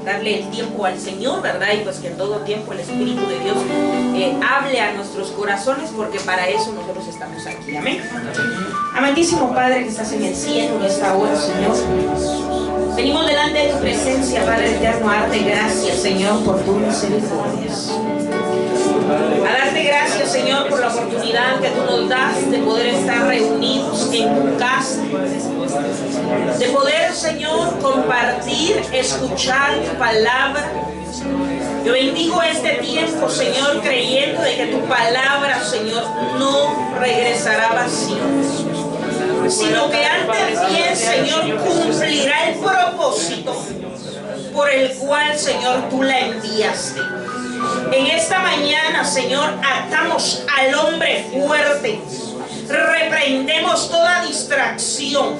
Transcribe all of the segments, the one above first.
darle el tiempo al Señor, ¿verdad? Y pues que en todo tiempo el Espíritu de Dios hable a nuestros corazones, porque para eso nosotros estamos aquí. Amén. Amantísimo Padre que estás en el cielo en esta hora, Señor, venimos delante de tu presencia, Padre eterno, a darte gracias, Señor, por tu misericordia. A darte gracias, Señor, por la oportunidad que tú nos das de poder estar reunidos en tu casa, de poder, Señor, compartir, escuchar tu palabra. Yo bendigo este tiempo, Señor, creyendo de que tu palabra, Señor, no regresará vacía, sino que antes bien, Señor, cumplirá el propósito por el cual, Señor, tú la enviaste. En esta mañana, Señor, atamos al hombre fuerte, reprendemos toda distracción,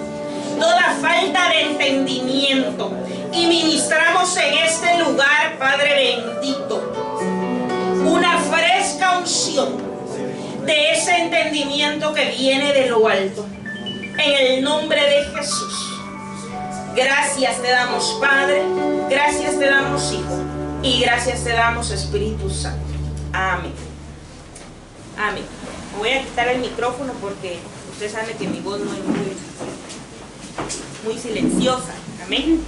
toda falta de entendimiento y ministramos en este lugar, Padre bendito, una fresca unción de ese entendimiento que viene de lo alto. En el nombre de Jesús, gracias te damos, Padre, gracias te damos, Hijo, y gracias te damos, Espíritu Santo. Amén. Amén. Voy a quitar el micrófono porque usted sabe que mi voz no es muy silenciosa. Amén.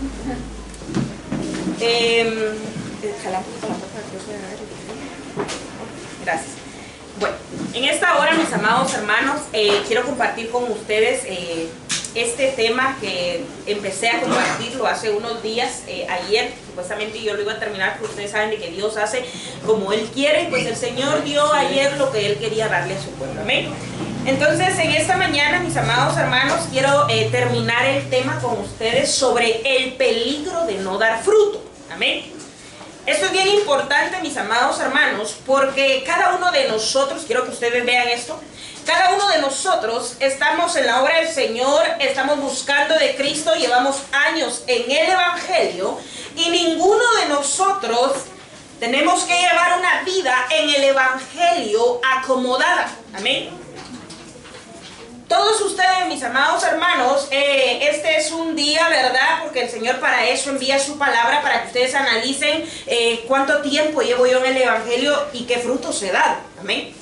Gracias. Bueno, en esta hora, mis amados hermanos, quiero compartir con ustedes este tema que empecé a compartirlo hace unos días. Ayer, supuestamente yo lo iba a terminar, porque ustedes saben de que Dios hace como Él quiere, y pues el Señor dio ayer lo que Él quería darle a su pueblo. Amén. Entonces, en esta mañana, mis amados hermanos, quiero terminar el tema con ustedes sobre el peligro de no dar fruto. Amén. Esto es bien importante, mis amados hermanos, porque cada uno de nosotros, quiero que ustedes vean esto, cada uno de nosotros estamos en la obra del Señor, estamos buscando de Cristo, llevamos años en el Evangelio, y ninguno de nosotros tenemos que llevar una vida en el Evangelio acomodada. Amén. Todos ustedes, mis amados hermanos, este es un día, ¿verdad? Porque el Señor para eso envía su palabra, para que ustedes analicen cuánto tiempo llevo yo en el Evangelio y qué frutos se dan. Amén.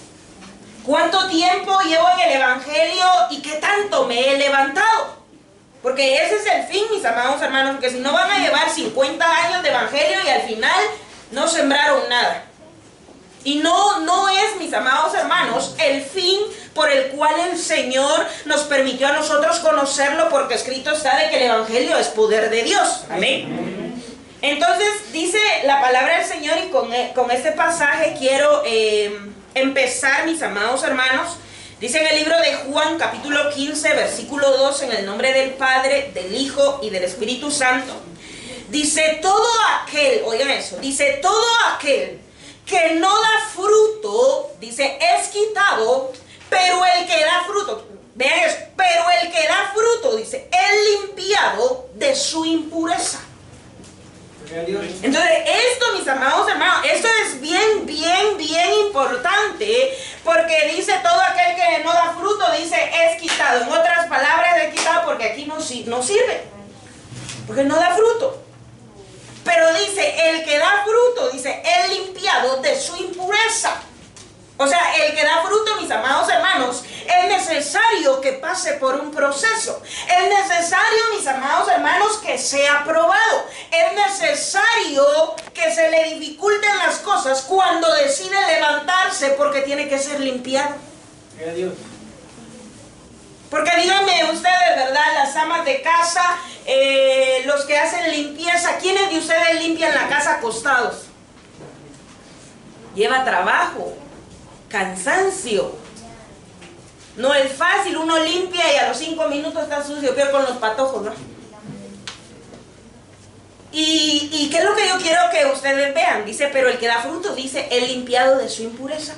¿Cuánto tiempo llevo en el Evangelio y qué tanto me he levantado? Porque ese es el fin, mis amados hermanos, porque si no van a llevar 50 años de Evangelio y al final no sembraron nada. Y no es, mis amados hermanos, el fin por el cual el Señor nos permitió a nosotros conocerlo, porque escrito está de que el Evangelio es poder de Dios. Amén. Entonces dice la palabra del Señor, y con este pasaje quiero empezar, mis amados hermanos. Dice en el libro de Juan, capítulo 15, versículo 2, en el nombre del Padre, del Hijo y del Espíritu Santo. Dice, todo aquel, oigan eso, dice, todo aquel que no da fruto, dice, es quitado, pero el que da fruto, vean eso, pero el que da fruto, dice, es limpiado de su impureza. Entonces, esto, mis amados hermanos, esto es bien importante, porque dice, todo aquel que no da fruto, dice, es quitado. En otras palabras, es quitado porque aquí no sirve, porque no da fruto. Pero dice, el que da fruto, dice, es limpiado de su impureza. O sea, el que da fruto, mis amados hermanos, es necesario que pase por un proceso. Es necesario, mis amados hermanos, que sea probado. Es necesario que se le dificulten las cosas cuando decide levantarse, porque tiene que ser limpiado. Adiós. Porque díganme ustedes, ¿verdad? Las amas de casa, los que hacen limpieza, ¿quiénes de ustedes limpian la casa acostados? Lleva trabajo, cansancio. No es fácil, uno limpia y a los 5 minutos está sucio, peor con los patojos, ¿no? ¿Y qué es lo que yo quiero que ustedes vean? Dice, pero el que da fruto, dice, es limpiado de su impureza.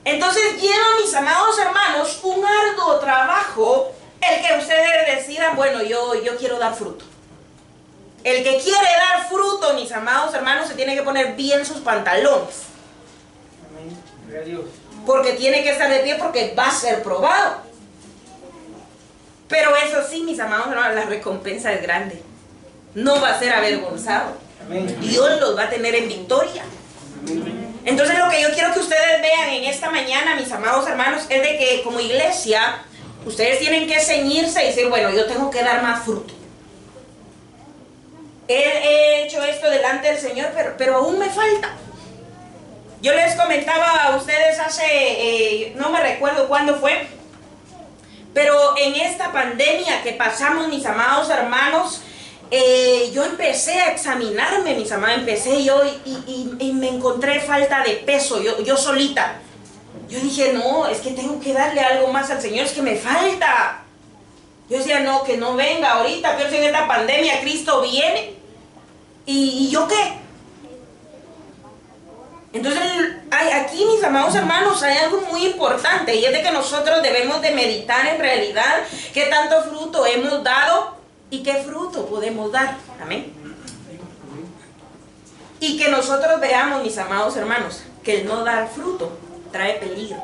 Entonces lleva, mis amados hermanos, un arduo trabajo el que ustedes decidan, bueno, yo quiero dar fruto. El que quiere dar fruto, mis amados hermanos, se tiene que poner bien sus pantalones. Amén. Porque tiene que estar de pie, porque va a ser probado. Pero eso sí, mis amados hermanos, la recompensa es grande. no va a ser avergonzado. Dios los va a tener en victoria. Entonces lo que yo quiero que ustedes vean en esta mañana, mis amados hermanos, es de que como iglesia, ustedes tienen que ceñirse y decir, bueno, yo tengo que dar más fruto. He hecho esto delante del Señor, pero aún me falta. Yo les comentaba a ustedes hace, no me recuerdo cuándo fue, pero en esta pandemia que pasamos, mis amados hermanos, yo empecé a examinarme, mis amados, empecé yo y me encontré falta de peso, yo solita. Yo dije, no, es que tengo que darle algo más al Señor, es que me falta. Yo decía, no, que no venga ahorita, pero si en esta pandemia Cristo viene. ¿Y yo qué? Entonces, aquí, mis amados hermanos, hay algo muy importante, y es de que nosotros debemos de meditar en realidad qué tanto fruto hemos dado y qué fruto podemos dar. Amén. Y que nosotros veamos, mis amados hermanos, que el no dar fruto trae peligro.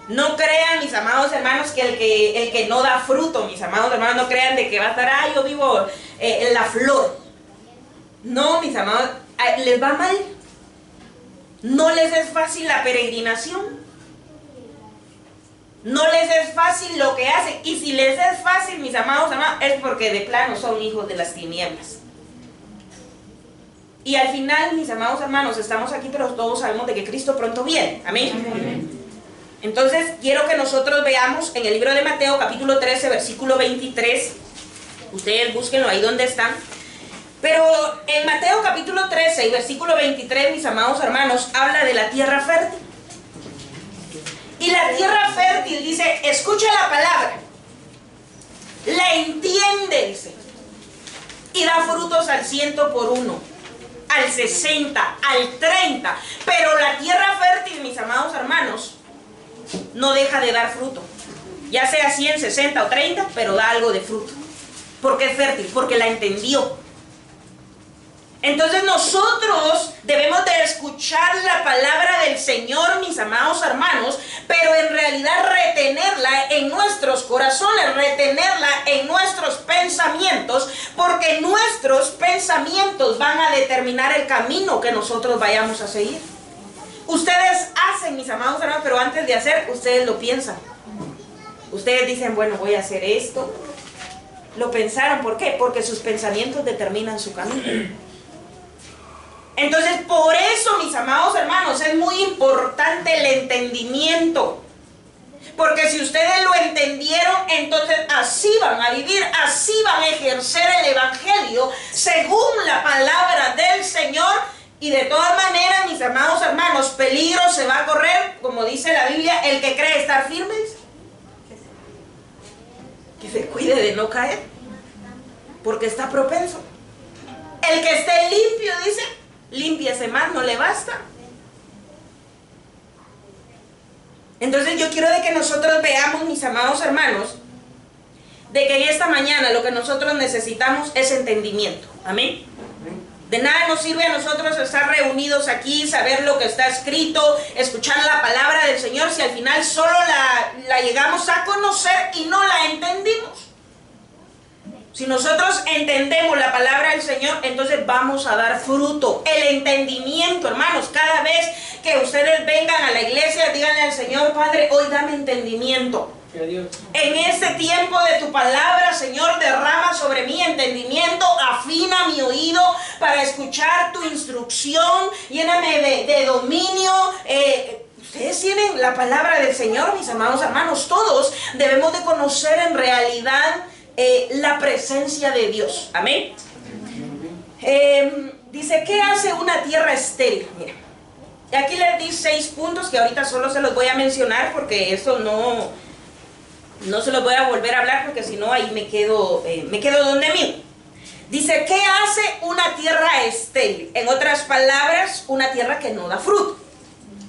No crean, mis amados hermanos, que el que no da fruto, mis amados hermanos, no crean de que va a estar, yo vivo en la flor. No, mis amados, les va mal. No les es fácil la peregrinación. No les es fácil lo que hacen. Y si les es fácil, mis amados hermanos, es porque de plano son hijos de las tinieblas. Y al final, mis amados hermanos, estamos aquí, pero todos sabemos de que Cristo pronto viene. Amén. Amén. Entonces, quiero que nosotros veamos en el libro de Mateo, capítulo 13, versículo 23. Ustedes búsquenlo ahí donde están. Pero en Mateo capítulo 13 y versículo 23, mis amados hermanos, habla de la tierra fértil. Y la tierra fértil dice, escucha la palabra, la entiende, dice, y da frutos al 100 por 1, al 60, al 30. Pero la tierra fértil, mis amados hermanos, no deja de dar fruto. Ya sea 100, 60 o 30, pero da algo de fruto. ¿Por qué es fértil? Porque la entendió. Entonces nosotros debemos de escuchar la palabra del Señor, mis amados hermanos, pero en realidad retenerla en nuestros corazones, retenerla en nuestros pensamientos, porque nuestros pensamientos van a determinar el camino que nosotros vayamos a seguir. Ustedes hacen, mis amados hermanos, pero antes de hacer, ustedes lo piensan. Ustedes dicen, bueno, voy a hacer esto. Lo pensaron, ¿por qué? Porque sus pensamientos determinan su camino. Entonces, por eso, mis amados hermanos, es muy importante el entendimiento. Porque si ustedes lo entendieron, entonces así van a vivir, así van a ejercer el evangelio según la palabra del Señor. Y de todas maneras, mis amados hermanos, peligro se va a correr, como dice la Biblia, el que cree estar firme, que se cuide de no caer, porque está propenso. El que esté limpio, dice, límpiese más, no le basta. Entonces yo quiero de que nosotros veamos, mis amados hermanos, de que en esta mañana lo que nosotros necesitamos es entendimiento. Amén. De nada nos sirve a nosotros estar reunidos aquí, saber lo que está escrito, escuchar la palabra del Señor, si al final solo la llegamos a conocer y no la entendimos. Si nosotros entendemos la palabra del Señor, entonces vamos a dar fruto. El entendimiento, hermanos, cada vez que ustedes vengan a la iglesia, díganle al Señor, Padre, hoy dame entendimiento. En este tiempo de tu palabra, Señor, derrama sobre mí entendimiento, afina mi oído para escuchar tu instrucción, lléname de dominio. Ustedes tienen la palabra del Señor, mis amados hermanos, todos debemos de conocer en realidad la presencia de Dios. Amén. Dice, ¿qué hace una tierra estéril? Mira, aquí les di 6 puntos que ahorita solo se los voy a mencionar porque eso no se los voy a volver a hablar porque si no ahí me quedo donde mismo. Dice, ¿qué hace una tierra estéril? En otras palabras, una tierra que no da fruto.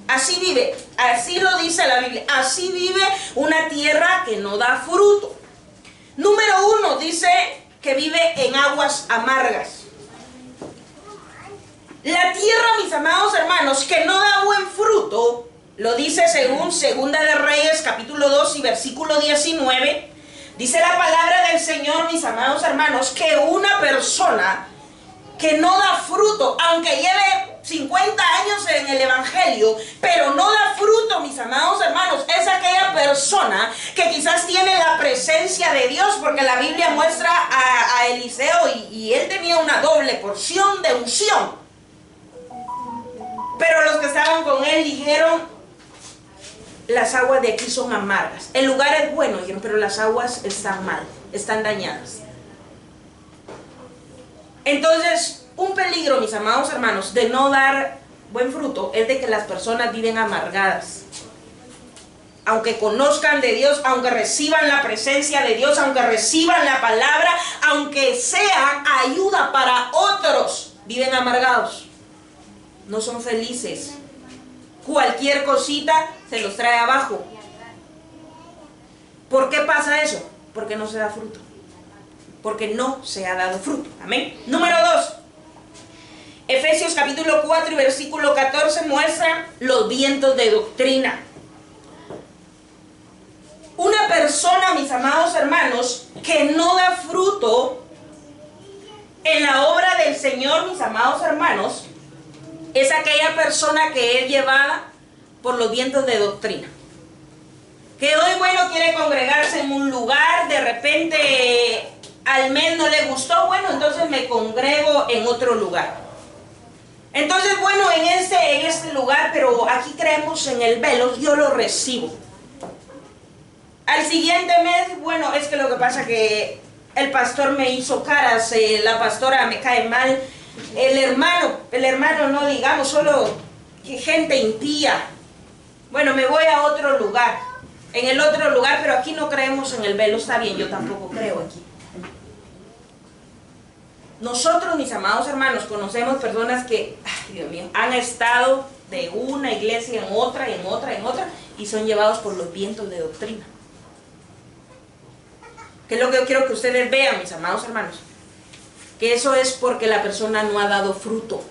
Así vive, así lo dice la Biblia, así vive una tierra que no da fruto. Número 1, dice que vive en aguas amargas. La tierra, mis amados hermanos, que no da buen fruto, lo dice según Segunda de Reyes, capítulo 2 y versículo 19, Dice la palabra del Señor, mis amados hermanos, que una persona que no da fruto, aunque lleve 50 años en el evangelio, pero no da fruto, mis amados hermanos, es aquella persona que quizás tiene la presencia de Dios, porque la Biblia muestra a Eliseo y él tenía una doble porción de unción. Pero los que estaban con él dijeron: las aguas de aquí son amargas. El lugar es bueno, dijeron, pero las aguas están mal, están dañadas. Entonces, un peligro, mis amados hermanos, de no dar buen fruto es de que las personas viven amargadas. Aunque conozcan de Dios, aunque reciban la presencia de Dios, aunque reciban la palabra, aunque sean ayuda para otros, viven amargados. No son felices. Cualquier cosita se los trae abajo. ¿Por qué pasa eso? Porque no se da fruto. Porque no se ha dado fruto. Amén. Número 2. Efesios capítulo 4 y versículo 14 muestra los vientos de doctrina. Una persona, mis amados hermanos, que no da fruto en la obra del Señor, mis amados hermanos, es aquella persona que es llevada por los vientos de doctrina. Que hoy, bueno, quiere congregarse en un lugar, de repente al mes no le gustó, bueno, entonces me congrego en otro lugar. Entonces, bueno, en este lugar, pero aquí creemos en el velo, yo lo recibo. Al siguiente mes, bueno, es que lo que pasa que el pastor me hizo caras, la pastora me cae mal, el hermano no digamos, solo que gente impía. Bueno, me voy a otro lugar, en el otro lugar, pero aquí no creemos en el velo, está bien, yo tampoco creo aquí. Nosotros, mis amados hermanos, conocemos personas que, ay, Dios mío, han estado de una iglesia en otra, en otra, en otra, y son llevados por los vientos de doctrina. ¿Qué es lo que yo quiero que ustedes vean, mis amados hermanos? Que eso es porque la persona no ha dado fruto.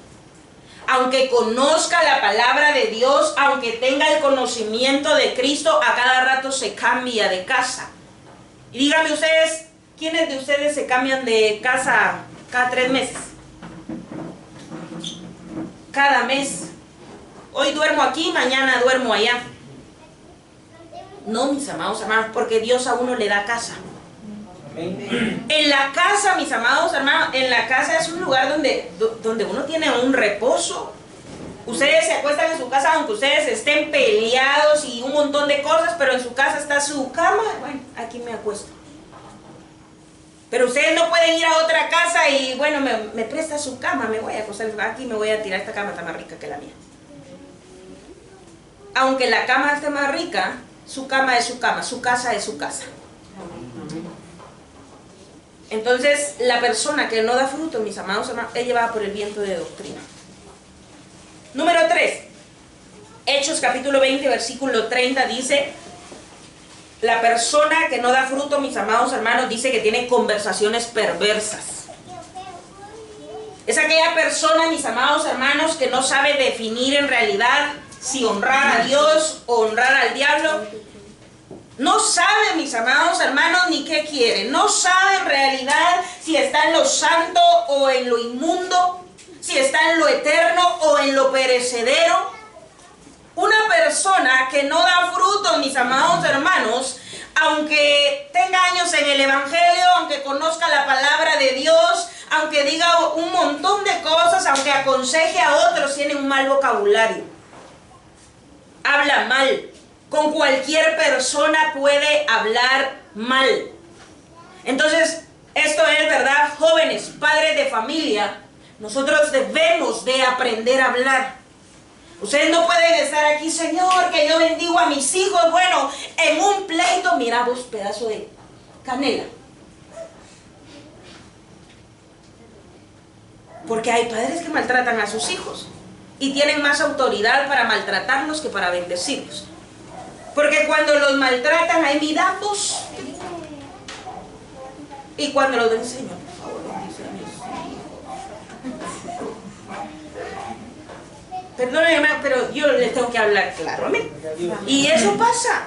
Aunque conozca la palabra de Dios, aunque tenga el conocimiento de Cristo, a cada rato se cambia de casa. Y díganme ustedes, ¿quiénes de ustedes se cambian de casa cada 3 meses? Cada mes. Hoy duermo aquí, mañana duermo allá. No, mis amados hermanos, porque Dios a uno le da casa. En la casa, mis amados hermanos, en la casa es un lugar donde uno tiene un reposo. Ustedes se acuestan en su casa aunque ustedes estén peleados y un montón de cosas, pero en su casa está su cama. Bueno, aquí me acuesto. Pero ustedes no pueden ir a otra casa y, bueno, me presta su cama, me voy a acostar aquí, me voy a tirar, esta cama está más rica que la mía. Aunque la cama esté más rica, su cama es su cama, su casa es su casa. Entonces, la persona que no da fruto, mis amados hermanos, es llevada por el viento de doctrina. Número 3. Hechos capítulo 20, versículo 30 dice: la persona que no da fruto, mis amados hermanos, dice que tiene conversaciones perversas. Es aquella persona, mis amados hermanos, que no sabe definir en realidad si honrar a Dios o honrar al diablo. No sabe, mis amados hermanos, ni qué quiere. No sabe en realidad si está en lo santo o en lo inmundo, si está en lo eterno o en lo perecedero. Una persona que no da fruto, mis amados hermanos, aunque tenga años en el evangelio, aunque conozca la palabra de Dios, aunque diga un montón de cosas, aunque aconseje a otros, tiene un mal vocabulario. Habla mal. Con cualquier persona puede hablar mal. Entonces, esto es verdad, jóvenes, padres de familia, nosotros debemos de aprender a hablar. Ustedes no pueden estar aquí, Señor, que yo bendigo a mis hijos. Bueno, en un pleito, mira vos, pedazo de canela. Porque hay padres que maltratan a sus hijos y tienen más autoridad para maltratarlos que para bendecirlos. Porque cuando los maltratan, hay miramos. Y cuando los ven, Señor, por favor, bendice a mis hijos. Perdónenme, pero yo les tengo que hablar claro. ¿Me? Y eso pasa.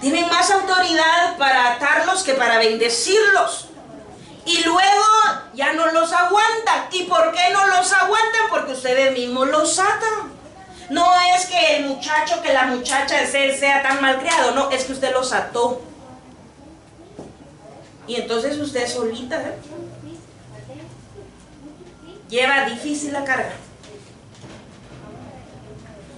Tienen más autoridad para atarlos que para bendecirlos. Y luego ya no los aguantan. ¿Y por qué no los aguantan? Porque ustedes mismos los atan. No es que el muchacho, que la muchacha sea tan malcriado. No, es que usted los ató. Y entonces usted solita lleva difícil la carga.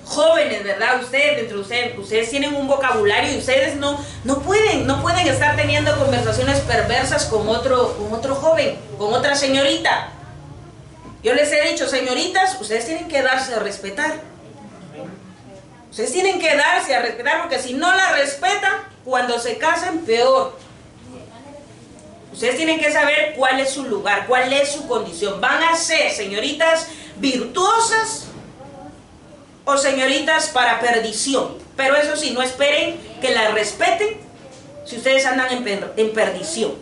Jóvenes, ¿verdad? Ustedes tienen un vocabulario y ustedes no pueden estar teniendo conversaciones perversas con otro joven, con otra señorita. Yo les he dicho, señoritas, ustedes tienen que darse a respetar. Ustedes tienen que darse a respetar, porque si no la respetan, cuando se casen, peor. Ustedes tienen que saber cuál es su lugar, cuál es su condición. ¿Van a ser señoritas virtuosas o señoritas para perdición? Pero eso sí, no esperen que las respeten si ustedes andan en perdición.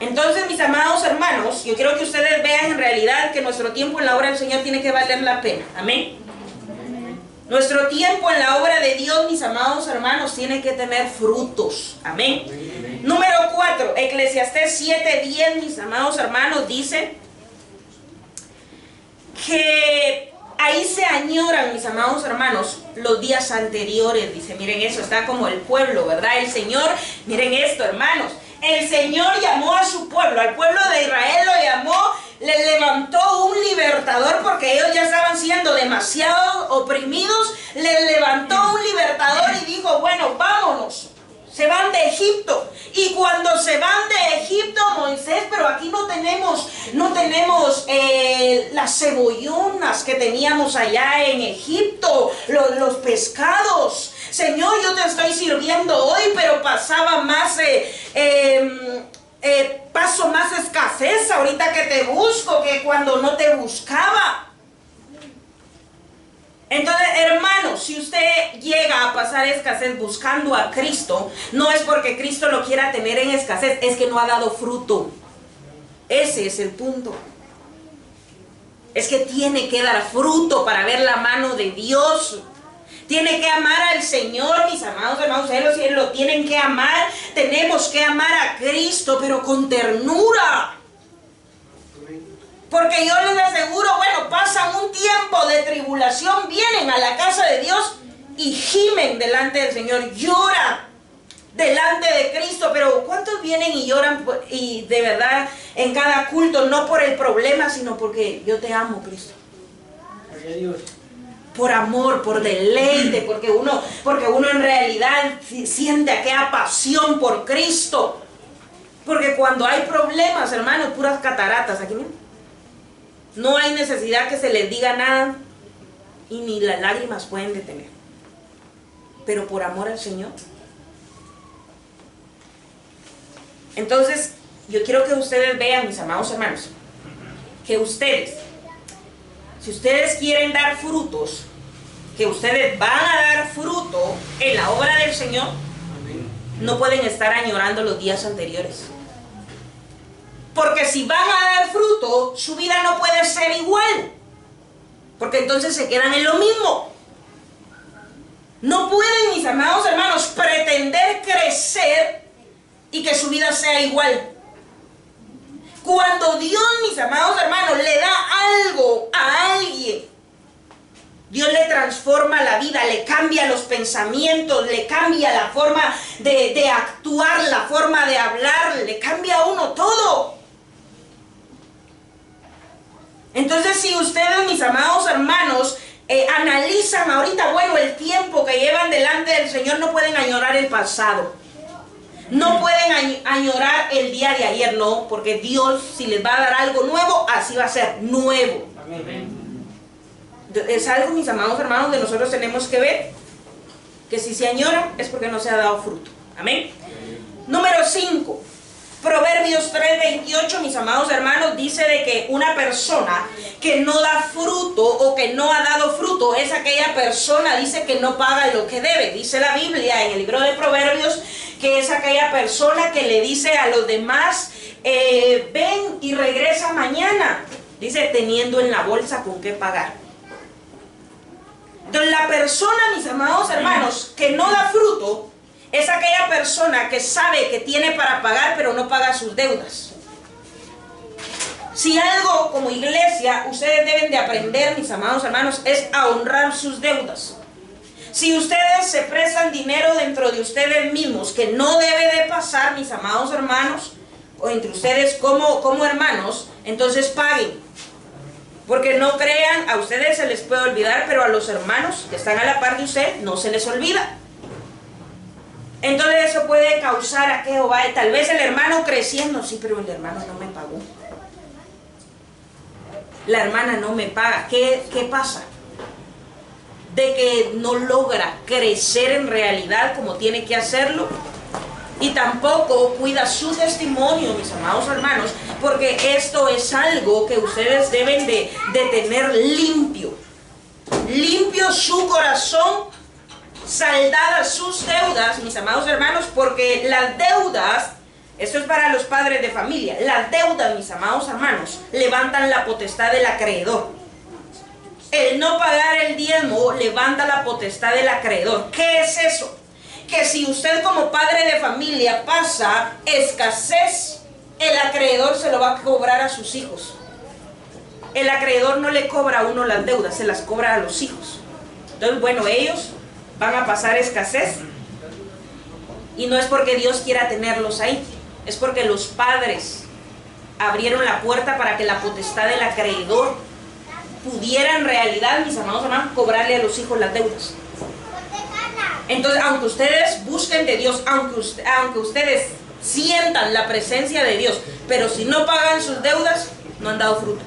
Entonces, mis amados hermanos, yo quiero que ustedes vean en realidad que nuestro tiempo en la obra del Señor tiene que valer la pena. Amén. Nuestro tiempo en la obra de Dios, mis amados hermanos, tiene que tener frutos. Amén. Número 4, Eclesiastés 7:10, mis amados hermanos, dice que ahí se añoran, mis amados hermanos, los días anteriores. Dice, miren eso, está como el pueblo, ¿verdad? El Señor, miren esto, hermanos. El Señor llamó a su pueblo, al pueblo de Israel lo llamó, le levantó un libertador porque ellos ya estaban siendo demasiado oprimidos. Le levantó un libertador y dijo, bueno, vámonos. Se van de Egipto. Y cuando se van de Egipto, Moisés, pero aquí no tenemos las cebollonas que teníamos allá en Egipto, los pescados. Señor, yo te estoy sirviendo hoy, pero paso más escasez ahorita que te busco que cuando no te buscaba. Entonces, hermanos, si usted llega a pasar escasez buscando a Cristo, no es porque Cristo lo quiera tener en escasez, es que no ha dado fruto. Ese es el punto. Es que tiene que dar fruto para ver la mano de Dios. Tiene que amar al Señor, mis amados hermanos, ustedes lo tienen que amar. Tenemos que amar a Cristo, pero con ternura. Porque yo les aseguro, bueno, pasan un tiempo de tribulación, vienen a la casa de Dios y gimen delante del Señor, lloran delante de Cristo. Pero ¿cuántos vienen y lloran y de verdad en cada culto, no por el problema, sino porque yo te amo, Cristo? Gloria a Dios. Por amor, por deleite, porque uno en realidad siente aquella pasión por Cristo. Porque cuando hay problemas, hermanos, puras cataratas aquí mismo. No hay necesidad que se les diga nada y ni las lágrimas pueden detener. Pero por amor al Señor. Entonces, yo quiero que ustedes vean, mis amados hermanos, que ustedes, si ustedes quieren dar frutos, que ustedes van a dar fruto en la obra del Señor, no pueden estar añorando los días anteriores. Porque si van a dar fruto, su vida no puede ser igual. Porque entonces se quedan en lo mismo. No pueden, mis amados hermanos, pretender crecer y que su vida sea igual. Cuando Dios, mis amados hermanos, le da algo a alguien, Dios le transforma la vida, le cambia los pensamientos, le cambia la forma de actuar, la forma de hablar, le cambia a uno todo. Entonces, si ustedes, mis amados hermanos, analizan ahorita, bueno, el tiempo que llevan delante del Señor, no pueden añorar el pasado. No pueden añorar el día de ayer, no, porque Dios, si les va a dar algo nuevo, así va a ser, nuevo. Amén. Es algo, mis amados hermanos, de nosotros tenemos que ver, que si se añora es porque no se ha dado fruto. Amén. Número 5. Proverbios 3:28, mis amados hermanos, dice de que una persona que no da fruto o que no ha dado fruto es aquella persona, dice, que no paga lo que debe. Dice la Biblia en el libro de Proverbios que es aquella persona que le dice a los demás, ven y regresa mañana. Dice, teniendo en la bolsa con qué pagar. Entonces, la persona, mis amados hermanos, que no da fruto, es aquella persona que sabe que tiene para pagar, pero no paga sus deudas. Si algo como iglesia ustedes deben de aprender, mis amados hermanos, es a honrar sus deudas. Si ustedes se prestan dinero dentro de ustedes mismos, que no debe de pasar, mis amados hermanos, o entre ustedes como hermanos, entonces paguen. Porque no crean, a ustedes se les puede olvidar, pero a los hermanos que están a la par de usted no se les olvida. Entonces eso puede causar a que tal vez el hermano creciendo, sí, pero el hermano no me pagó. La hermana no me paga. ¿Qué pasa? De que no logra crecer en realidad como tiene que hacerlo. Y tampoco cuida su testimonio, mis amados hermanos, porque esto es algo que ustedes deben de tener limpio. Limpio su corazón, saldadas sus deudas, mis amados hermanos, porque las deudas, esto es para los padres de familia, las deudas, mis amados hermanos, levantan la potestad del acreedor. El no pagar el diezmo levanta la potestad del acreedor. ¿Qué es eso? Que si usted como padre de familia pasa escasez, el acreedor se lo va a cobrar a sus hijos. El acreedor no le cobra a uno las deudas, se las cobra a los hijos. Entonces, bueno, ellos van a pasar escasez. Y no es porque Dios quiera tenerlos ahí, es porque los padres abrieron la puerta para que la potestad del acreedor pudiera en realidad, mis amados hermanos, cobrarle a los hijos las deudas. Entonces, aunque ustedes busquen de Dios, aunque ustedes sientan la presencia de Dios, pero si no pagan sus deudas, no han dado fruto.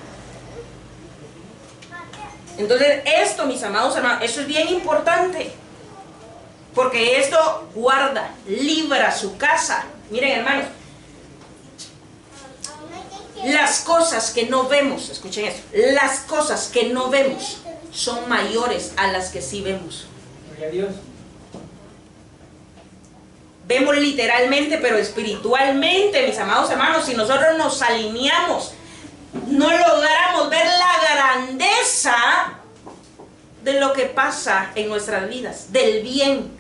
Entonces, esto, mis amados hermanos, eso es bien importante, porque esto guarda, libra su casa. Miren, hermanos, las cosas que no vemos, escuchen esto, las cosas que no vemos son mayores a las que sí vemos. Gloria a Dios. Vemos literalmente, pero espiritualmente, mis amados hermanos, si nosotros nos alineamos, no logramos ver la grandeza de lo que pasa en nuestras vidas, del bien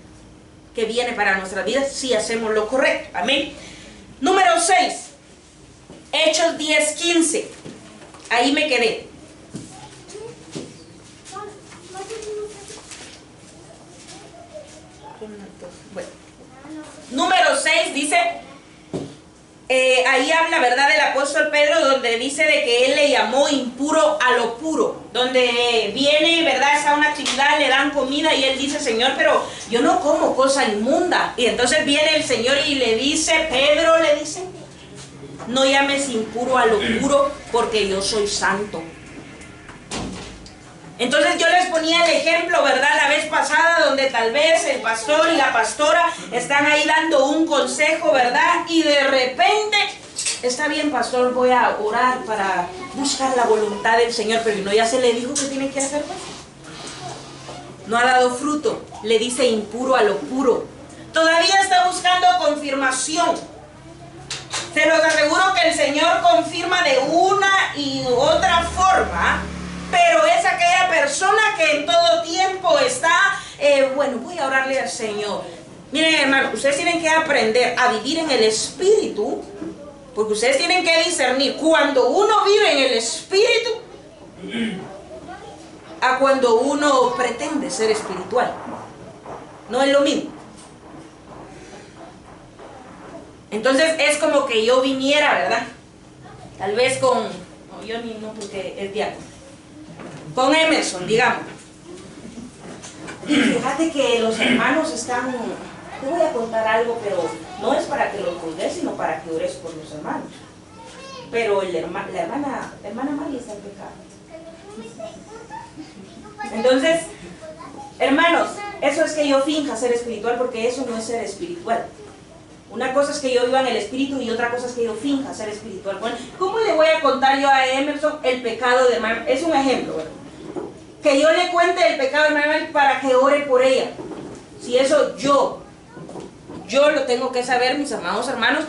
que viene para nuestras vidas, si hacemos lo correcto. Amén. Número 6, Hechos 10:15. Ahí me quedé. Bueno. Número 6 dice, ahí habla, ¿verdad?, del apóstol Pedro, donde dice de que él le llamó impuro a lo puro, donde viene, ¿verdad?, está una actividad, le dan comida y él dice, Señor, pero yo no como cosa inmunda. Y entonces viene el Señor y le dice, Pedro le dice, no llames impuro a lo puro, porque yo soy santo. Entonces yo les ponía el ejemplo, ¿verdad?, la vez pasada, donde tal vez el pastor y la pastora están ahí dando un consejo, ¿verdad? Y de repente, está bien, pastor, voy a orar para buscar la voluntad del Señor, pero no, ya se le dijo que tiene que hacer, pues. No ha dado fruto, le dice impuro a lo puro. Todavía está buscando confirmación. Se los aseguro que el Señor confirma de una y otra forma, pero es aquella persona que en todo tiempo está, bueno, voy a orarle al Señor. Miren, hermanos, ustedes tienen que aprender a vivir en el Espíritu, porque ustedes tienen que discernir cuando uno vive en el Espíritu a cuando uno pretende ser espiritual. No es lo mismo. Entonces es como que yo viniera, ¿verdad? Tal vez con, no, yo ni no, porque es diácono, con Emerson, digamos. Y fíjate que los hermanos están, te voy a contar algo, pero no es para que lo juzgues, sino para que ores por los hermanos. Pero la hermana María está en pecado. Entonces, hermanos, eso es que yo finja ser espiritual, porque eso no es ser espiritual. Una cosa es que yo viva en el Espíritu y otra cosa es que yo finja ser espiritual. Bueno, ¿cómo le voy a contar yo a Emerson el pecado de hermana? Es un ejemplo, ¿verdad? Que yo le cuente el pecado de hermana para que ore por ella. Si eso yo lo tengo que saber, mis amados hermanos.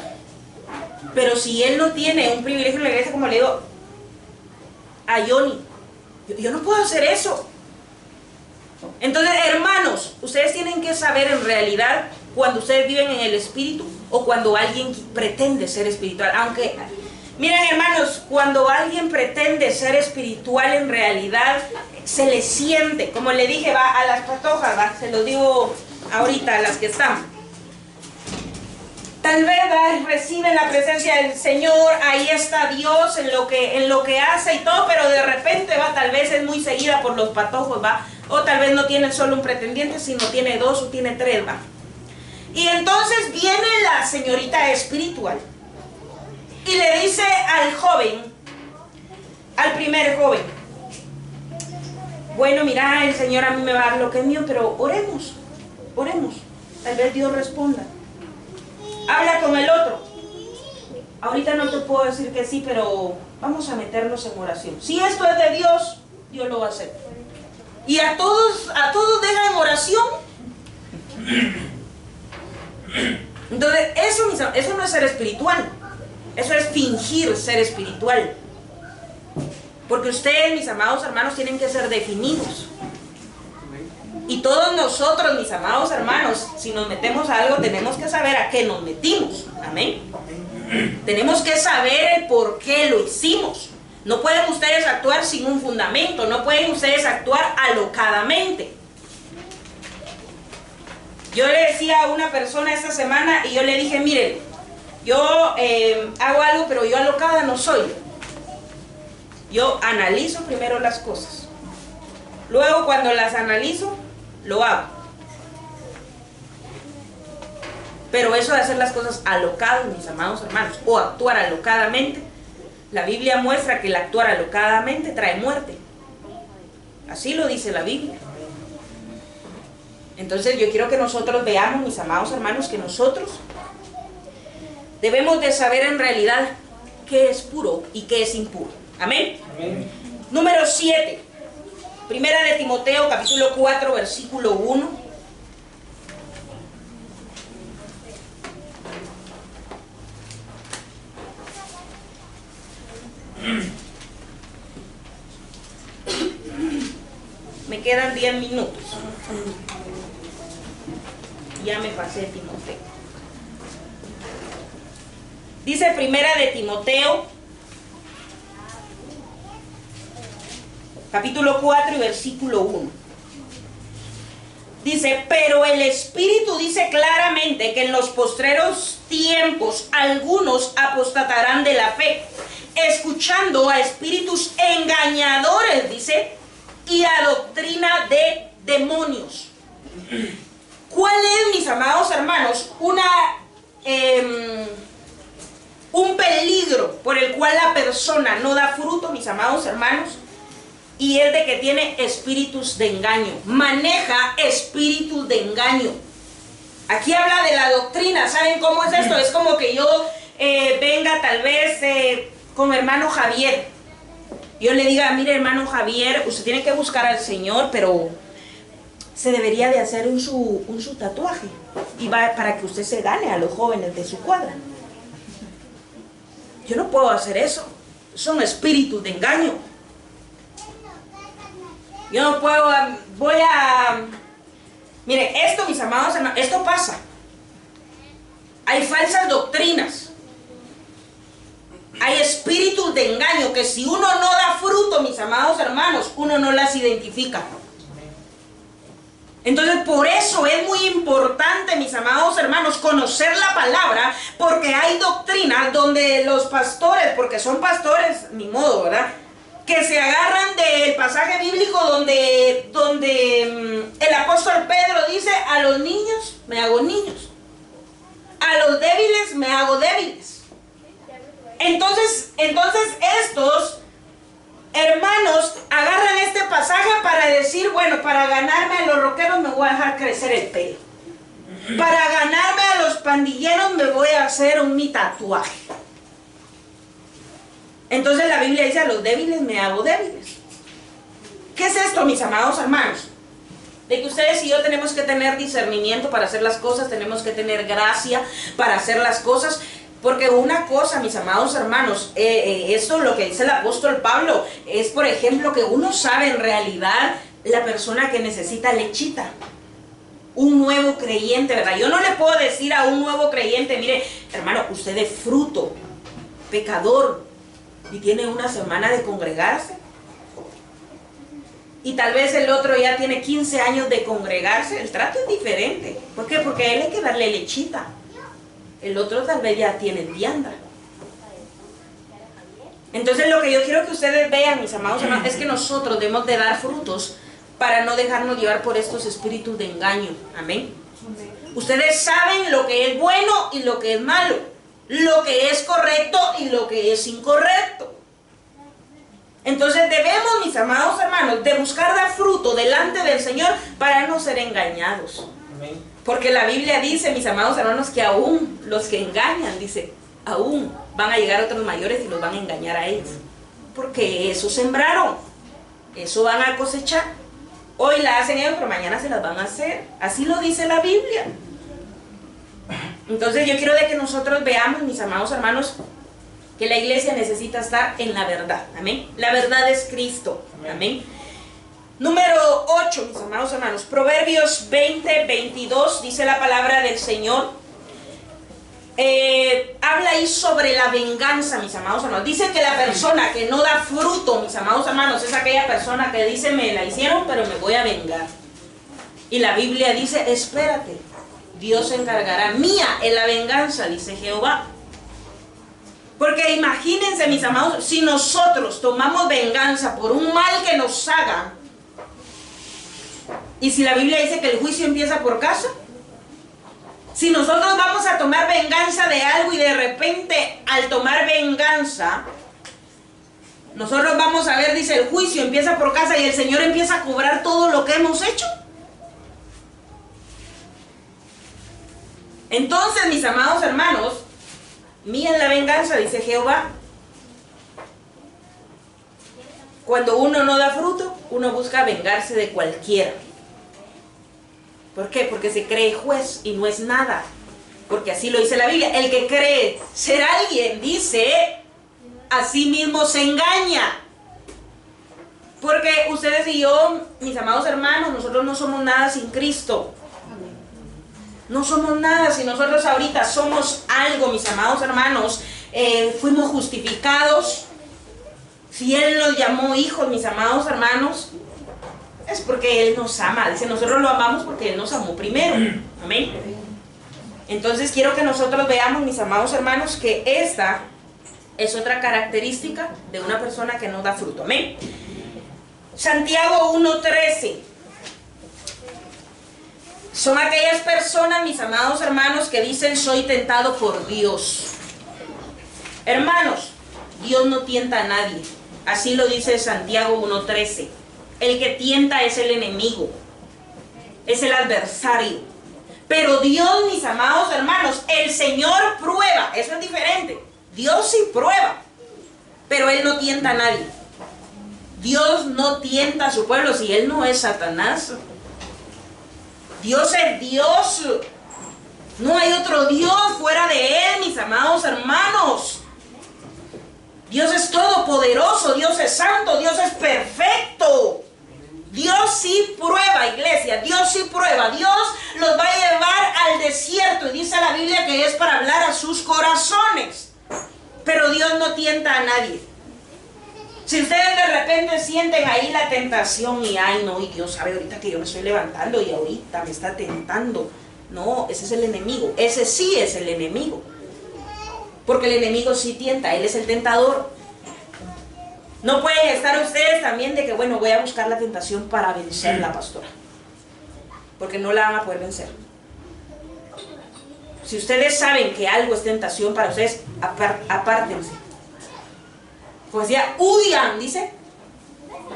Pero si él no tiene un privilegio en la iglesia, como le digo a Johnny, yo no puedo hacer eso. Entonces, hermanos, ustedes tienen que saber en realidad cuando ustedes viven en el espíritu o cuando alguien pretende ser espiritual. Aunque, miren hermanos, cuando alguien pretende ser espiritual en realidad se le siente, como le dije, va a las patojas, va, se lo digo ahorita a las que están. Tal vez reciben la presencia del Señor, ahí está Dios en lo que hace y todo, pero de repente va, tal vez es muy seguida por los patojos, va, o tal vez no tiene solo un pretendiente, sino tiene dos o tiene tres, va. Y entonces viene la señorita espiritual y le dice al joven, al primer joven, bueno, mira, el Señor a mí me va a dar lo que es mío, pero oremos, tal vez Dios responda. Habla con el otro. Ahorita no te puedo decir que sí, pero vamos a meternos en oración. Si esto es de Dios, Dios lo va a hacer. Y a todos dejan en oración. Entonces, eso no es ser espiritual. Eso es fingir ser espiritual. Porque ustedes, mis amados hermanos, tienen que ser definidos. Y todos nosotros, mis amados hermanos, si nos metemos a algo, tenemos que saber a qué nos metimos. Amén. Tenemos que saber el por qué lo hicimos. No pueden ustedes actuar sin un fundamento. No pueden ustedes actuar alocadamente. Yo le decía a una persona esta semana y yo le dije, miren, yo hago algo, pero yo alocada no soy. Yo analizo primero las cosas. Luego, cuando las analizo, lo hago. Pero eso de hacer las cosas alocadas, mis amados hermanos, o actuar alocadamente, la Biblia muestra que el actuar alocadamente trae muerte. Así lo dice la Biblia. Entonces yo quiero que nosotros veamos, mis amados hermanos, que nosotros debemos de saber en realidad qué es puro y qué es impuro. Amén. Amén. Número 7. Primera de Timoteo, capítulo 4, versículo 1. Me quedan 10 minutos. Ya me pasé Timoteo. Dice Primera de Timoteo, capítulo 4 y versículo 1. Dice, pero el Espíritu dice claramente que en los postreros tiempos algunos apostatarán de la fe, escuchando a espíritus engañadores, dice, y a doctrina de demonios. ¿Cuál es, mis amados hermanos, un peligro por el cual la persona no da fruto, mis amados hermanos? Y es de que tiene espíritus de engaño, maneja espíritus de engaño. Aquí habla de la doctrina. ¿Saben cómo es esto? Es como que yo venga tal vez con hermano Javier. Yo le diga, mire hermano Javier, usted tiene que buscar al Señor, pero se debería de hacer un su tatuaje. Y va para que usted se gane a los jóvenes de su cuadra. Yo no puedo hacer eso. Son espíritus de engaño. Yo no puedo, miren, esto, mis amados hermanos, esto pasa. Hay falsas doctrinas. Hay espíritus de engaño que si uno no da fruto, mis amados hermanos, uno no las identifica. Entonces, por eso es muy importante, mis amados hermanos, conocer la palabra, porque hay doctrinas donde los pastores, porque son pastores, ni modo, ¿verdad?, que se agarran del pasaje bíblico donde el apóstol Pedro dice, a los niños me hago niños, a los débiles me hago débiles. Entonces estos hermanos agarran este pasaje para decir, bueno, para ganarme a los rockeros me voy a dejar crecer el pelo, para ganarme a los pandilleros me voy a hacer mi tatuaje. Entonces la Biblia dice, a los débiles me hago débiles. ¿Qué es esto, mis amados hermanos? De que ustedes y yo tenemos que tener discernimiento para hacer las cosas, tenemos que tener gracia para hacer las cosas. Porque una cosa, mis amados hermanos, esto lo que dice el apóstol Pablo, es por ejemplo que uno sabe en realidad la persona que necesita lechita. Un nuevo creyente, ¿verdad? Yo no le puedo decir a un nuevo creyente, mire, hermano, usted es fruto, pecador, y tiene una semana de congregarse. Y tal vez el otro ya tiene 15 años de congregarse. El trato es diferente. ¿Por qué? Porque a él hay que darle lechita. El otro tal vez ya tiene vianda. Entonces lo que yo quiero que ustedes vean, mis amados hermanos, es que nosotros debemos de dar frutos para no dejarnos llevar por estos espíritus de engaño. Amén. Ustedes saben lo que es bueno y lo que es malo, lo que es correcto y lo que es incorrecto. Entonces debemos, mis amados hermanos, de buscar dar fruto delante del Señor para no ser engañados. Amén. Porque la Biblia dice, mis amados hermanos, que aún los que engañan, dice, aún van a llegar otros mayores y los van a engañar a ellos. Porque eso sembraron, eso van a cosechar. Hoy la hacen ellos, pero mañana se las van a hacer. Así lo dice la Biblia. Entonces yo quiero de que nosotros veamos, mis amados hermanos, que la iglesia necesita estar en la verdad. Amén. La verdad es Cristo. Amén. Número 8, mis amados hermanos. Proverbios 20, 22, dice la palabra del Señor. Habla ahí sobre la venganza, mis amados hermanos. Dice que la persona que no da fruto, mis amados hermanos, es aquella persona que dice, me la hicieron, pero me voy a vengar. Y la Biblia dice, espérate, Dios se encargará. Mía es la venganza, dice Jehová. Porque imagínense, mis amados, si nosotros tomamos venganza por un mal que nos hagan, y si la Biblia dice que el juicio empieza por casa, si nosotros vamos a tomar venganza de algo y de repente al tomar venganza, nosotros vamos a ver, dice, el juicio empieza por casa y el Señor empieza a cobrar todo lo que hemos hecho. Entonces, mis amados hermanos, mía es la venganza, dice Jehová. Cuando uno no da fruto, uno busca vengarse de cualquiera. ¿Por qué? Porque se cree juez y no es nada. Porque así lo dice la Biblia. El que cree ser alguien, dice, a sí mismo se engaña. Porque ustedes y yo, mis amados hermanos, nosotros no somos nada sin Cristo. No somos nada. Si nosotros ahorita somos algo, mis amados hermanos, fuimos justificados. Si Él nos llamó hijos, mis amados hermanos, es porque Él nos ama. Dice, nosotros lo amamos porque Él nos amó primero. Amén. Entonces quiero que nosotros veamos, mis amados hermanos, que esta es otra característica de una persona que no da fruto. Amén. Santiago 1:13. Son aquellas personas, mis amados hermanos, que dicen, soy tentado por Dios. Hermanos, Dios no tienta a nadie. Así lo dice Santiago 1:13. El que tienta es el enemigo, es el adversario. Pero Dios, mis amados hermanos, el Señor prueba. Eso es diferente. Dios sí prueba, pero Él no tienta a nadie. Dios no tienta a su pueblo si Él no es Satanás. Dios es Dios. No hay otro Dios fuera de Él, mis amados hermanos. Dios es todopoderoso, Dios es santo, Dios es perfecto. Dios sí prueba, iglesia, Dios sí prueba. Dios los va a llevar al desierto y dice la Biblia que es para hablar a sus corazones. Pero Dios no tienta a nadie. Si ustedes de repente sienten ahí la tentación y ay no, y Dios sabe ahorita que yo me estoy levantando y ahorita me está tentando. No, ese es el enemigo, ese sí es el enemigo. Porque el enemigo sí tienta, él es el tentador. No pueden estar ustedes también de que, bueno, voy a buscar la tentación para vencer la pastora. Porque no la van a poder vencer. Si ustedes saben que algo es tentación para ustedes, apártense. Pues ya huyan, dice,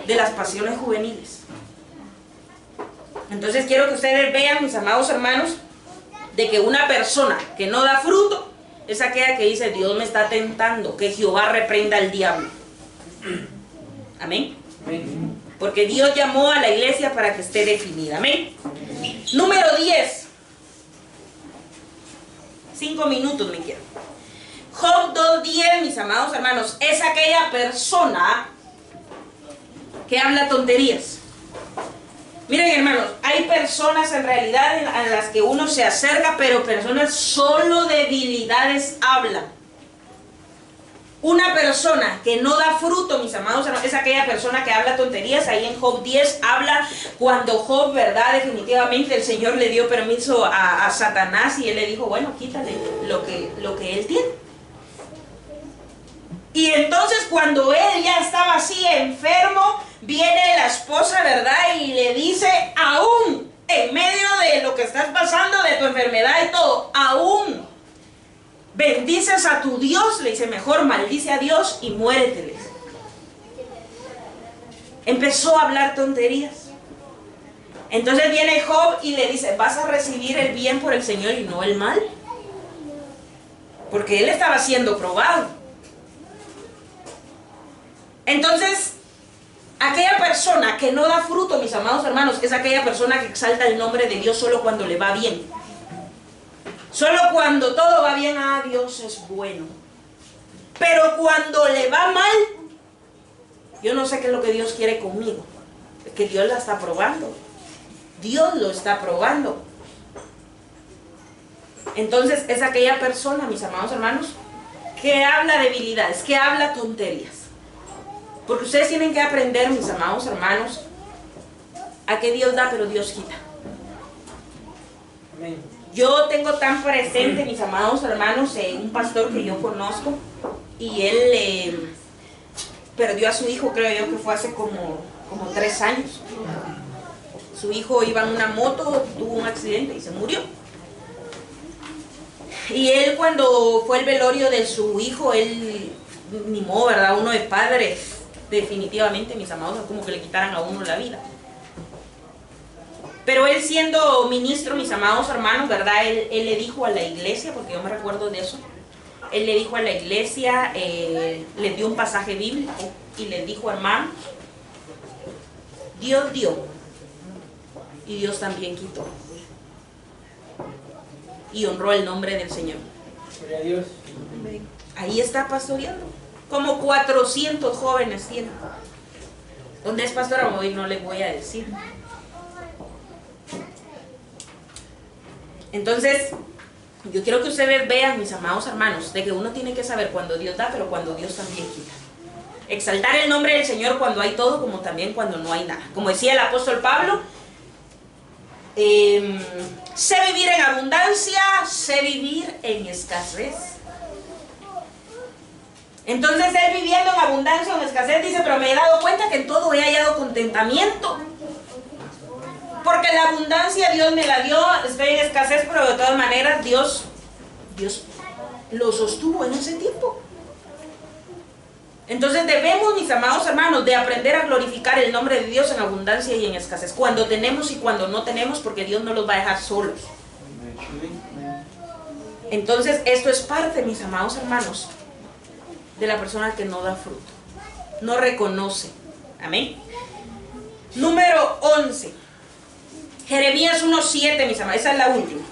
de las pasiones juveniles. Entonces quiero que ustedes vean, mis amados hermanos, de que una persona que no da fruto es aquella que dice, Dios me está tentando, que Jehová reprenda al diablo. Amén. Porque Dios llamó a la iglesia para que esté definida. Amén. Número 10. 5 minutos me quiero. Job 2:10, mis amados hermanos, es aquella persona que habla tonterías. Miren, hermanos, hay personas en realidad a las que uno se acerca, pero personas solo debilidades hablan. Una persona que no da fruto, mis amados hermanos, es aquella persona que habla tonterías. Ahí en Job 10 habla cuando Job, ¿verdad? Definitivamente el Señor le dio permiso a Satanás y él le dijo, bueno, quítale lo que él tiene. Y entonces cuando él ya estaba así enfermo, viene la esposa, ¿verdad? Y le dice, aún en medio de lo que estás pasando, de tu enfermedad y todo, aún bendices a tu Dios, le dice, mejor maldice a Dios y muérete. Empezó a hablar tonterías. Entonces viene Job y le dice, vas a recibir el bien por el Señor y no el mal. Porque él estaba siendo probado. Entonces, aquella persona que no da fruto, mis amados hermanos, es aquella persona que exalta el nombre de Dios solo cuando le va bien. Solo cuando todo va bien, Dios es bueno. Pero cuando le va mal, yo no sé qué es lo que Dios quiere conmigo. Es que Dios la está probando. Dios lo está probando. Entonces es aquella persona, mis amados hermanos, que habla debilidades, que habla tonterías. Porque ustedes tienen que aprender, mis amados hermanos, a que Dios da, pero Dios quita. Amén. Yo tengo tan presente, mis amados hermanos, un pastor que yo conozco, y él perdió a su hijo, creo yo que fue hace como 3 años. Su hijo iba en una moto, tuvo un accidente y se murió. Y él, cuando fue el velorio de su hijo, él, ni modo, ¿verdad? Uno de padres, definitivamente, mis amados, es como que le quitaran a uno la vida. Pero él, siendo ministro, mis amados hermanos, ¿verdad? Él le dijo a la iglesia, porque yo me recuerdo de eso, él le dijo a la iglesia, le dio un pasaje bíblico y le dijo, hermanos, Dios dio y Dios también quitó. Y honró el nombre del Señor. Gloria a Dios. Ahí está pastoreando. Como 400 jóvenes tiene. ¿Dónde es pastora? Hoy no le voy a decir. Entonces, yo quiero que ustedes vean, mis amados hermanos, de que uno tiene que saber cuando Dios da, pero cuando Dios también quita. Exaltar el nombre del Señor cuando hay todo, como también cuando no hay nada. Como decía el apóstol Pablo, sé vivir en abundancia, sé vivir en escasez. Entonces él, viviendo en abundancia o en escasez, dice, pero me he dado cuenta que en todo he hallado contentamiento. Porque la abundancia Dios me la dio, estoy en escasez, pero de todas maneras Dios lo sostuvo en ese tiempo. Entonces debemos, mis amados hermanos, de aprender a glorificar el nombre de Dios en abundancia y en escasez. Cuando tenemos y cuando no tenemos, porque Dios no los va a dejar solos. Entonces esto es parte, mis amados hermanos, de la persona que no da fruto, no reconoce. Amén. Número 11. Jeremías 1:7, mis amados. Esa es la última.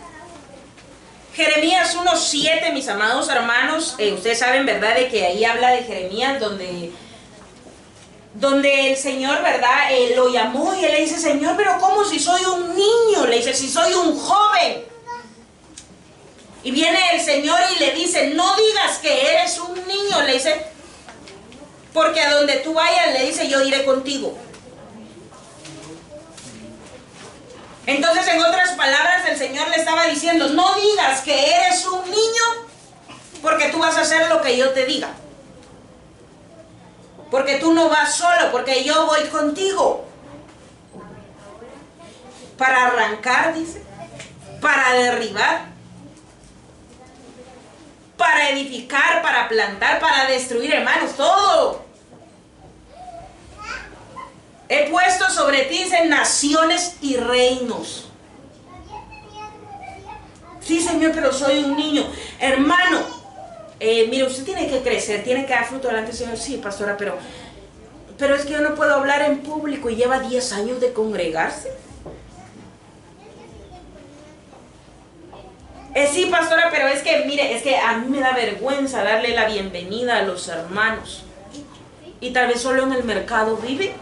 Jeremías 1:7, mis amados hermanos. Ustedes saben, ¿verdad?, de que ahí habla de Jeremías, donde el Señor, ¿verdad?, lo llamó y él le dice, Señor, pero ¿cómo si soy un niño? Le dice, si soy un joven. Y viene el Señor y le dice, no digas que eres un niño, le dice, porque a donde tú vayas, le dice, yo iré contigo. Entonces, en otras palabras, el Señor le estaba diciendo, no digas que eres un niño, porque tú vas a hacer lo que yo te diga. Porque tú no vas solo, porque yo voy contigo. Para arrancar, dice, para derribar, para edificar, para plantar, para destruir, hermanos, todo. He puesto sobre ti, dice, naciones y reinos. Sí, Señor, pero soy un niño. Hermano, mire, usted tiene que crecer, tiene que dar fruto delante del Señor. Sí, pastora, pero es que yo no puedo hablar en público y lleva 10 años de congregarse. Sí, pastora, pero es que, mire, es que a mí me da vergüenza darle la bienvenida a los hermanos. Y tal vez solo en el mercado vive.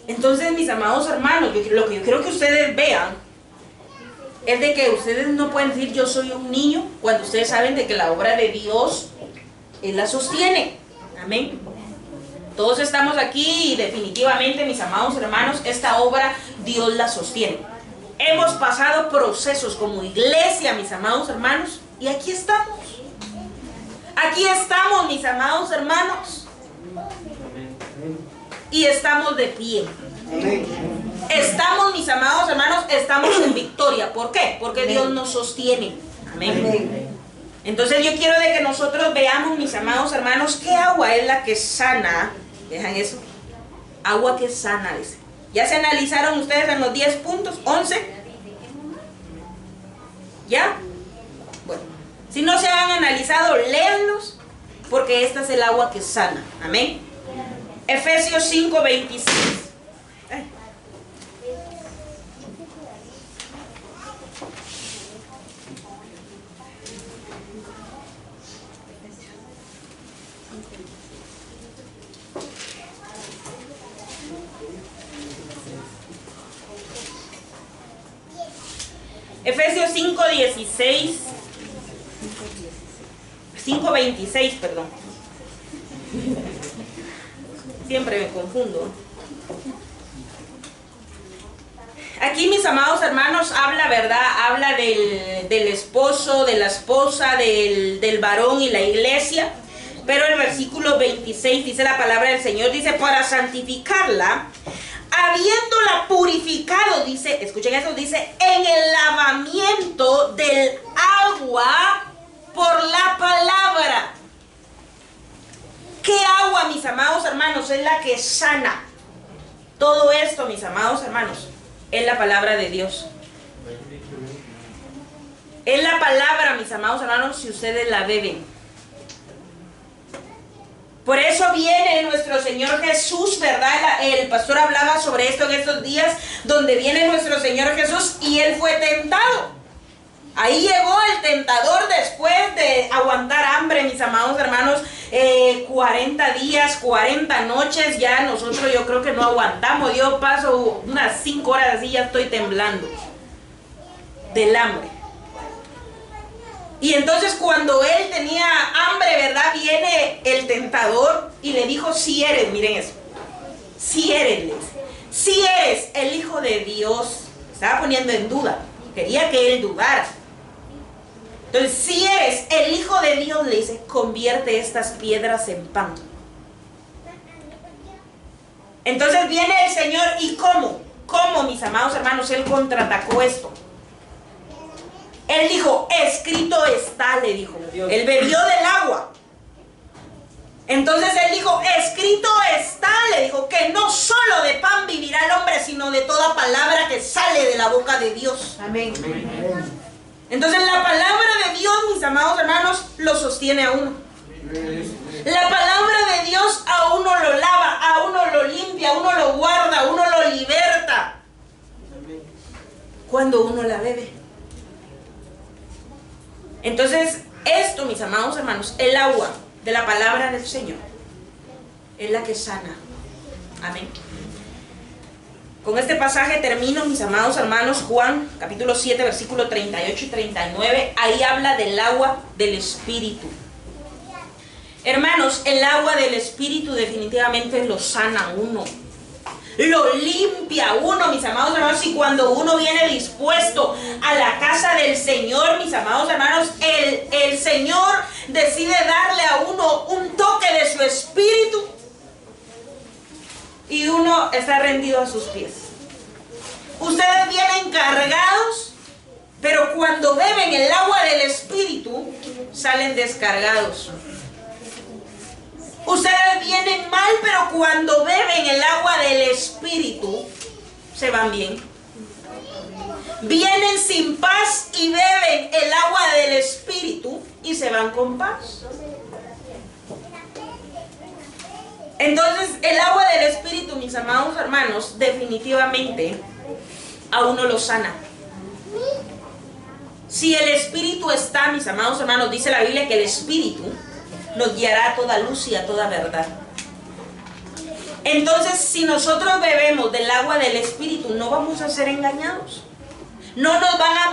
Entonces, mis amados hermanos, lo que yo quiero que ustedes vean es de que ustedes no pueden decir yo soy un niño cuando ustedes saben de que la obra de Dios Él la sostiene. Amén. Todos estamos aquí y definitivamente, mis amados hermanos, esta obra Dios la sostiene. Hemos pasado procesos como iglesia, mis amados hermanos, y aquí estamos. Aquí estamos, mis amados hermanos. Y estamos de pie. Estamos, mis amados hermanos, estamos en victoria. ¿Por qué? Porque Dios nos sostiene. Amén. Entonces yo quiero de que nosotros veamos, mis amados hermanos, qué agua es la que sana. ¿Dejan eso? Agua que sana, dice. ¿Ya se analizaron ustedes en los 10 puntos? ¿11? ¿Ya? Bueno, si no se han analizado, léanlos, porque esta es el agua que sana. Amén. Efesios 5:26. Efesios 5:16. 5:26, perdón. Siempre me confundo. Aquí, mis amados hermanos, habla, ¿verdad? Habla del esposo, de la esposa, del varón y la iglesia. Pero el versículo 26 dice la palabra del Señor, dice, para santificarla, habiéndola purificado, dice, escuchen eso, dice, en el lavamiento del agua por la palabra. ¿Qué agua, mis amados hermanos, es la que sana? Todo esto, mis amados hermanos, es la palabra de Dios. Es la palabra, mis amados hermanos, si ustedes la beben. Por eso viene nuestro Señor Jesús, ¿verdad? El pastor hablaba sobre esto en estos días, donde viene nuestro Señor Jesús y Él fue tentado. Ahí llegó el tentador después de aguantar hambre, mis amados hermanos, 40 días, 40 noches, ya nosotros yo creo que no aguantamos. Yo paso unas 5 horas así, ya estoy temblando del hambre. Y entonces cuando él tenía hambre, ¿verdad? Viene el tentador y le dijo, si eres, miren eso, si eres el Hijo de Dios. Estaba poniendo en duda, quería que él dudara. Entonces, si eres el Hijo de Dios, le dice, convierte estas piedras en pan. Entonces viene el Señor, ¿y cómo? ¿Cómo, mis amados hermanos? Él contraatacó esto. Él dijo, escrito está, le dijo. Él bebió del agua. Entonces él dijo, escrito está, le dijo, que no solo de pan vivirá el hombre, sino de toda palabra que sale de la boca de Dios. Amén. Entonces la palabra de Dios, mis amados hermanos, lo sostiene a uno. La palabra de Dios a uno lo lava, a uno lo limpia, a uno lo guarda, a uno lo liberta. Cuando uno la bebe. Entonces, esto, mis amados hermanos, el agua de la palabra del Señor es la que sana. Amén. Con este pasaje termino, mis amados hermanos. Juan, capítulo 7, versículo 38 y 39. Ahí habla del agua del Espíritu. Hermanos, el agua del Espíritu definitivamente lo sana a uno. Lo limpia a uno, mis amados hermanos. Y cuando uno viene dispuesto a la casa del Señor, mis amados hermanos, el Señor decide darle a uno un toque de su Espíritu. Y uno está rendido a sus pies. Ustedes vienen cargados, pero cuando beben el agua del Espíritu, salen descargados. Ustedes vienen mal, pero cuando beben el agua del Espíritu, se van bien. Vienen sin paz y beben el agua del Espíritu y se van con paz. Entonces, el agua del Espíritu, mis amados hermanos, definitivamente a uno lo sana. Si el Espíritu está, mis amados hermanos, dice la Biblia que el Espíritu nos guiará a toda luz y a toda verdad. Entonces, si nosotros bebemos del agua del Espíritu, no vamos a ser engañados. No nos van a